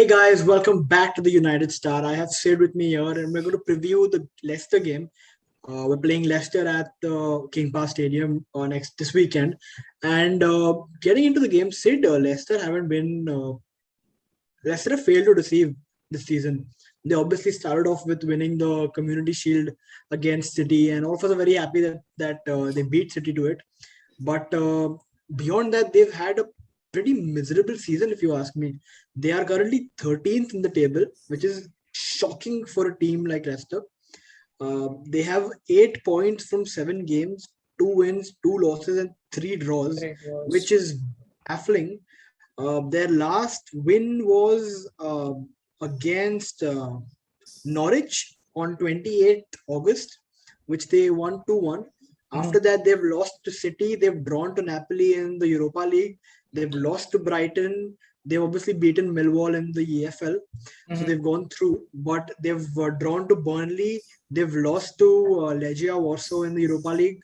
Hey guys, welcome back to the United Star. I have Sid with me here, and we're going to preview the Leicester game. We're playing Leicester at the King Power Stadium next this weekend. And getting into the game, Sid, Leicester have failed to deceive this season. They obviously started off with winning the Community Shield against City, and all of us are very happy that they beat City to it. But beyond that, they've had a pretty miserable season, if you ask me. They are currently 13th in the table, which is shocking for a team like Leicester. They have 8 points from 7 games, 2 wins, 2 losses, and 3 draws, Great which was. is baffling. Their last win was against Norwich on 28th August, which they won 2-1. After Mhm. that, they've lost to City, they've drawn to Napoli in the Europa League, they've lost to Brighton, they've obviously beaten Millwall in the EFL, so Mhm. they've gone through, but they've drawn to Burnley, they've lost to Legia Warsaw in the Europa League,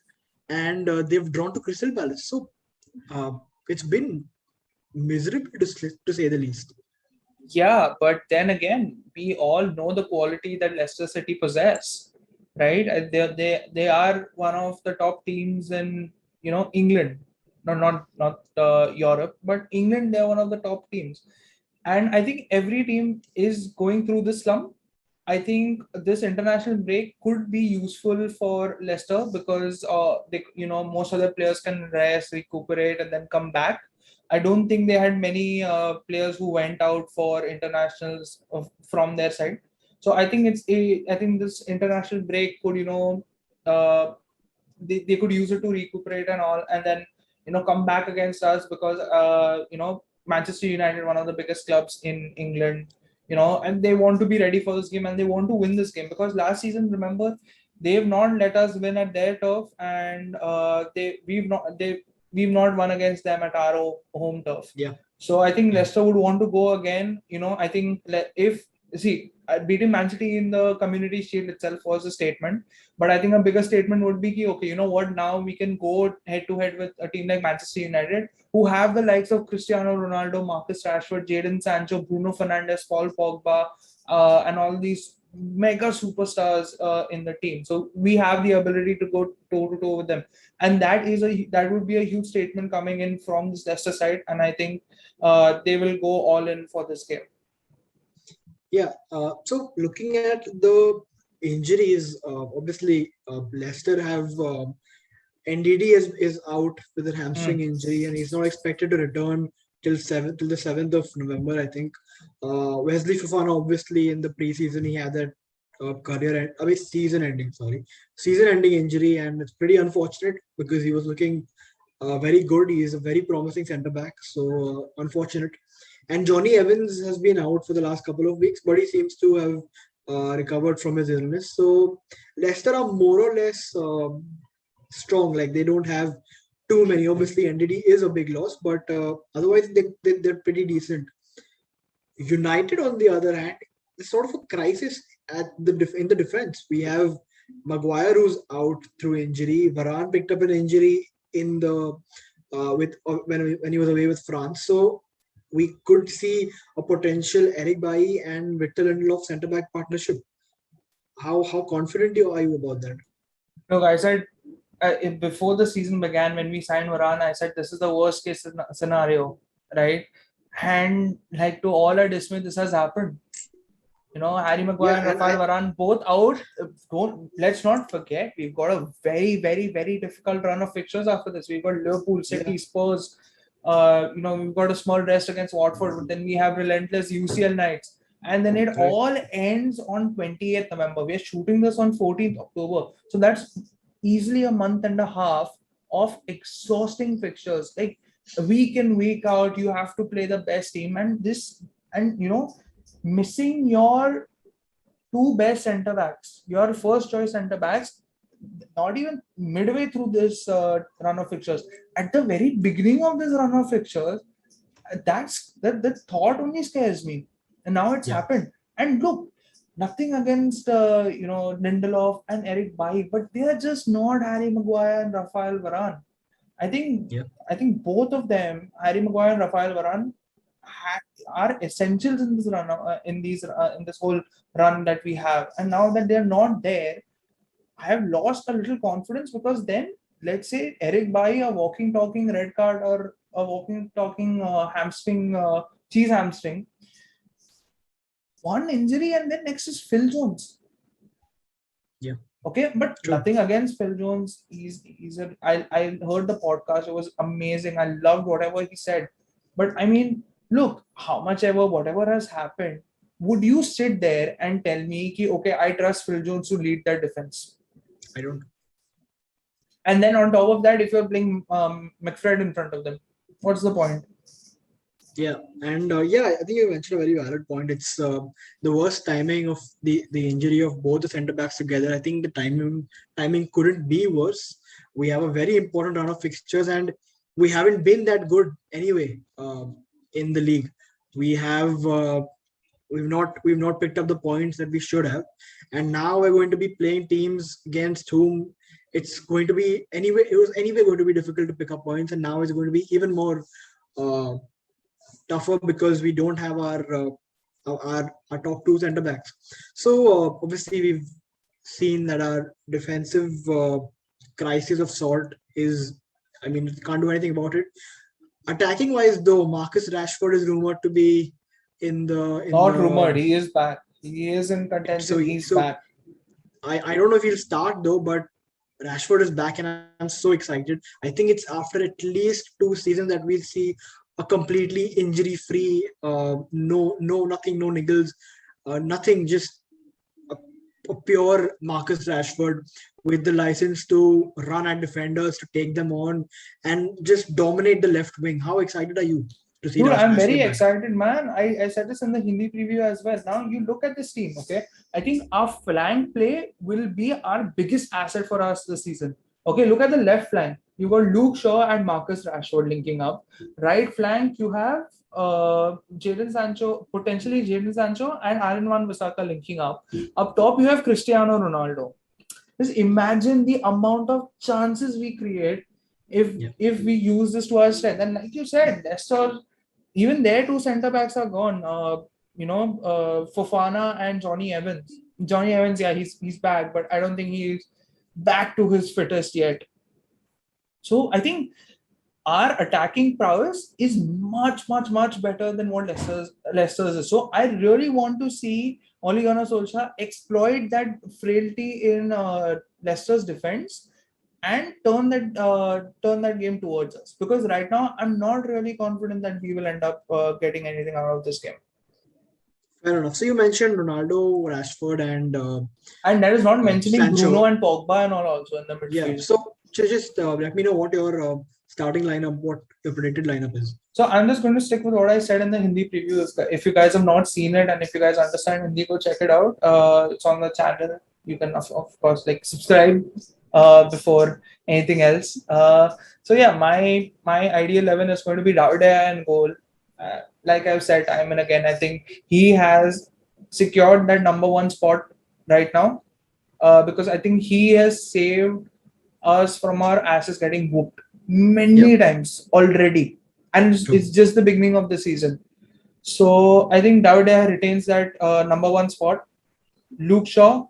and they've drawn to Crystal Palace. So uh, it's been miserable to say the least. Yeah, but then again, we all know the quality that Leicester City possess, right? They are one of the top teams in England, no, not Europe, but England. They're one of the top teams, and I think every team is going through this slump. I think this international break could be useful for Leicester because most of the players can rest, recuperate, and then come back. I don't think they had many players who went out for internationals from their side. So I think this international break could uh, they could use it to recuperate and all, and then come back against us because Manchester United, one of the biggest clubs in England, and they want to be ready for this game and they want to win this game because last season, remember, they've not let us win at their turf, and we've not won against them at our home turf. Yeah, So I think yeah. Leicester would want to go again. I think if see beating Man City in the Community Shield itself was a statement, but I think a bigger statement would be, okay, you know what? Now we can go head to head with a team like Manchester United, who have the likes of Cristiano Ronaldo, Marcus Rashford, Jadon Sancho, Bruno Fernandes, Paul Pogba, and all these mega superstars in the team. So we have the ability to go toe to toe with them, and that would be a huge statement coming in from this Leicester side, and I think they will go all in for this game. Yeah. So looking at the injuries, obviously Leicester have NDD is out with a hamstring Mm. injury, and he's not expected to return till the 7th of November, I think. Wesley Fofana, obviously, in the preseason, he had that season-ending injury, and it's pretty unfortunate because he was looking very good. He is a very promising centre back, so unfortunate. And Johnny Evans has been out for the last couple of weeks, but he seems to have recovered from his illness. So Leicester are more or less strong. Like they don't have too many. Obviously, NDD is a big loss, but otherwise they're pretty decent. United, on the other hand, is sort of a crisis in the defense. We have Maguire who's out through injury. Varane picked up an injury in the with when he was away with France. So we could see a potential Eric Bailly and Victor Lindelof centre back partnership. How confident are you about that? Look, I said before the season began, when we signed Varane, I said this is the worst case scenario, right? And like to all our dismay, this has happened. Harry Maguire Yeah, and and Rafael Varane both out. Don't let's not forget we've got a very, very, very difficult run of fixtures after this. We've got Liverpool, yeah, City, Spurs. We've got a small rest against Watford, but then we have relentless UCL nights. And then it correct. all ends on 28th November. We are shooting this on 14th October. So that's easily a month and a half of exhausting fixtures. Like week in, week out, you have to play the best team. And missing your two best centre backs, your first choice centre backs, not even midway through this run of fixtures, at the very beginning of this run of fixtures, that thought only scares me. And now it's Yeah, happened. And look, nothing against Lindelof and Eric Bailly, but they are just not Harry Maguire and Rafael Varane. I think yeah, I think both of them, Harry Maguire and Rafael Varane, are essentials in this run, in this whole run that we have. And now that they're not there, I have lost a little confidence, because then let's say Eric Bailly, a walking talking red card or a walking talking hamstring, cheese hamstring, one injury, and then next is Phil Jones. Yeah. Okay, but True. nothing against Phil Jones. I heard the podcast. It was amazing. I loved whatever he said. But I mean, look, how much ever, whatever has happened, would you sit there and tell me, ki, okay, I trust Phil Jones to lead that defense? I don't. And then on top of that, if you're playing McFred in front of them, what's the point? Yeah, and yeah, I think you mentioned a very valid point. It's the worst timing of the injury of both the centre backs together. I think the timing couldn't be worse. We have a very important round of fixtures, and we haven't been that good anyway in the league. We have we've not picked up the points that we should have, and now we're going to be playing teams against whom it's going to be anyway. It was anyway going to be difficult to pick up points, and now it's going to be even more. Tougher because we don't have our top two centre backs. So obviously we've seen that our defensive crisis of sort is. I mean, can't do anything about it. Attacking wise, though, Marcus Rashford is rumored to be in the. Not rumored. He is back. He is in contention. So He's back. I don't know if he'll start though, but Rashford is back, and I'm so excited. I think it's after at least 2 seasons that we'll see a completely injury-free, nothing, no niggles, nothing, just a pure Marcus Rashford with the license to run at defenders, to take them on, and just dominate the left wing. How excited are you to see Dude, I'm Rashford very back? excited, man. I said this in the Hindi preview as well. Now you look at this team, okay? I think our flank play will be our biggest asset for us this season. Okay, look at the left flank. You got Luke Shaw and Marcus Rashford linking up. Right flank, you have potentially Jadon Sancho and Aaron Wan-Bissaka linking up. Up top, you have Cristiano Ronaldo. Just imagine the amount of chances we create if we use this to our strength. And like you said, Leicester, even their two centre backs are gone. Fofana and Johnny Evans. Johnny Evans, yeah, he's back, but I don't think he's back to his fittest yet. So I think our attacking prowess is much, much, much better than what Leicester's is. So I really want to see Ole Gunnar Solskjaer exploit that frailty in Leicester's defense and turn that game towards us. Because right now I'm not really confident that we will end up getting anything out of this game. Fair enough. So you mentioned Ronaldo, Rashford, and that is not mentioning Sancho. Bruno and Pogba and all also in the midfield. Yeah. So just let me know what your starting lineup, what your predicted lineup is. So I'm just going to stick with what I said in the Hindi preview. If you guys have not seen it and if you guys understand Hindi, go check it out. It's on the channel. You can of course subscribe before anything else. So yeah, my ideal 11 is going to be David and goal. Like I've said time and again, I think he has secured that number one spot right now because I think he has saved us from our asses getting whooped many times already, and it's just the beginning of the season. So I think David retains that number one spot. Luke Shaw,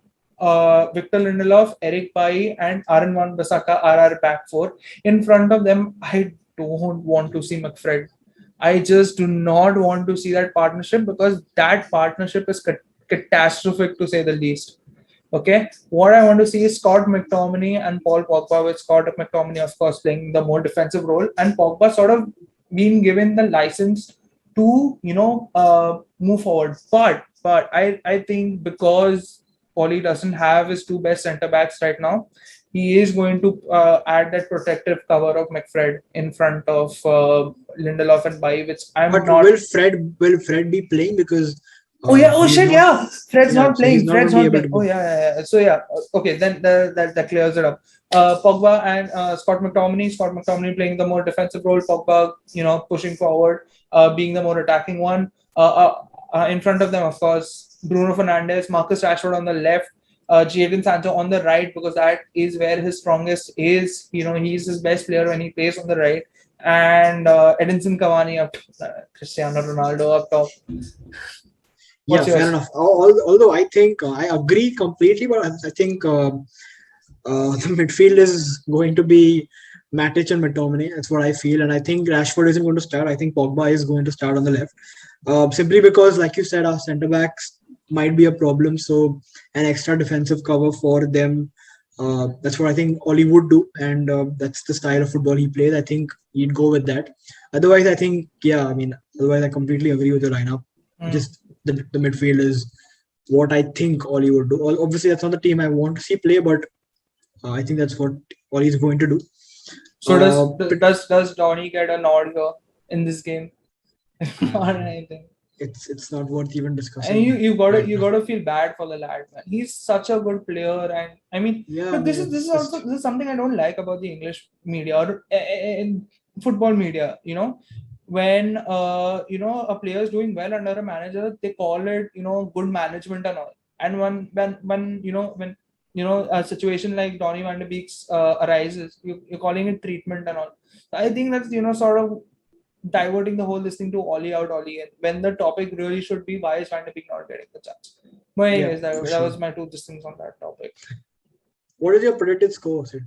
Victor Lindelof, Eric Bailly, and Aaron Wan-Bissaka are our back four. In front of them, I don't want to see McFred. I just do not want to see that partnership because that partnership is catastrophic to say the least. Okay, what I want to see is Scott McTominay and Paul Pogba, with Scott McTominay, of course, playing the more defensive role, and Pogba sort of being given the license to, move forward. But I think because Oli doesn't have his two best centre backs right now, he is going to add that protective cover of McFred in front of Lindelof and Bailly, which I'm but not. Will Fred be playing? Because Fred's not playing. Fred's not playing. Oh yeah. So yeah, okay, then that clears it up. Pogba and Scott McTominay playing the more defensive role. Pogba, pushing forward, being the more attacking one. In front of them, of course, Bruno Fernandes, Marcus Rashford on the left, Jadon Sancho on the right, because that is where his strongest is. He's his best player when he plays on the right. and Edinson Cavani up top, Cristiano Ronaldo up top. Yeah, What's fair yours? enough. Although I think I agree completely, but I think the midfield is going to be Matic and McTominay. That's what I feel, and I think Rashford isn't going to start. I think Pogba is going to start on the left, simply because, like you said, our centre backs might be a problem. So an extra defensive cover for them. That's what I think Oli would do, and that's the style of football he plays. I think he'd go with that. Otherwise, I think otherwise I completely agree with the lineup. Mm. Just the midfield is what I think Oli would do. Obviously, that's not the team I want to see play, but I think that's what Oli is going to do. So But does Donny get a nod here in this game or uh, anything? it's not worth even And you discussing you gotta right you now. gotta feel bad for the lad, man. He's such a good player, and I mean, Yeah, look, I mean this it's is also just this is something I don't like about the English media or in football media. When a player is doing well under a manager, they call it good management and all. And when a situation like Donny van de Beek's arises, you're calling it treatment and all. I think that's sort of diverting the whole this thing to Ollie out, Ollie in, when the topic really should be why is Van de Beek not getting the chance. But yeah, anyways, for that sure. was my two things on that topic. What is your predicted score, Sid?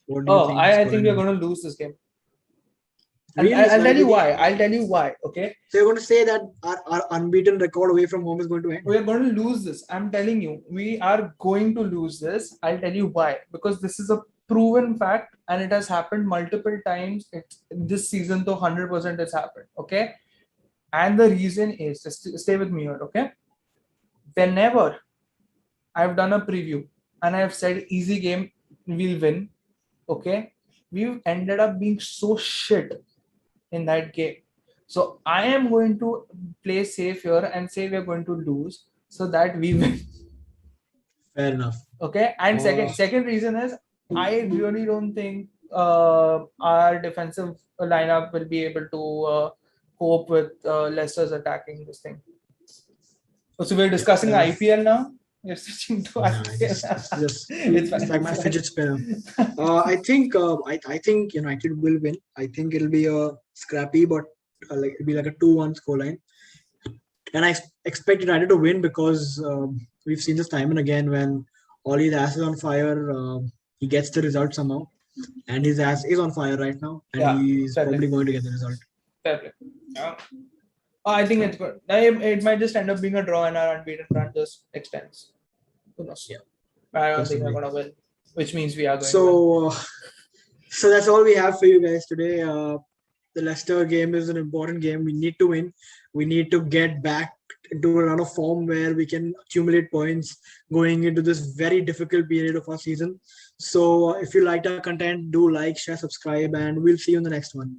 What do you Oh, think the I think scoreline we're will be? going to lose this game. And Really, it's I'll going to tell be you the. why. I'll tell you why. Okay. So you're going to say that our unbeaten record away from home is going to end? We are going to lose this. I'm telling you, we are going to lose this. I'll tell you why. Because this is a proven fact and it has happened multiple times. This season, though, 100% has happened. Okay. And the reason is, just stay with me here. Okay. Whenever I've done a preview and I've said easy game, we'll win. Okay. We've ended up being so shit in that game. So I am going to play safe here and say we're going to lose so that we win. Fair enough. Okay. And Uh, second reason is I really don't think our defensive lineup will be able to cope with Leicester's attacking this thing. So we're yeah, discussing fair enough. IPL now. We're switching to No, IPL. It's it's fine. like my It's fine. fidget spinner. I think United will win. I think it'll be a scrappy, but it'll be like a 2-1 scoreline. And I expect United to win because we've seen this time and again when Ollie's ass is on fire, he gets the result somehow. And his ass is on fire right now, and Yeah, he's fair play. probably going to get the result. Fair play. Yeah. I think it's good. It might just end up being a draw and our unbeaten run just extends. Who knows? Yeah, I don't think we're possibly. going to win, which means we are going to win. So that's all we have for you guys today. The Leicester game is an important game. We need to win. We need to get back into a run of form where we can accumulate points going into this very difficult period of our season. So if you liked our content, do like, share, subscribe, and we'll see you in the next one.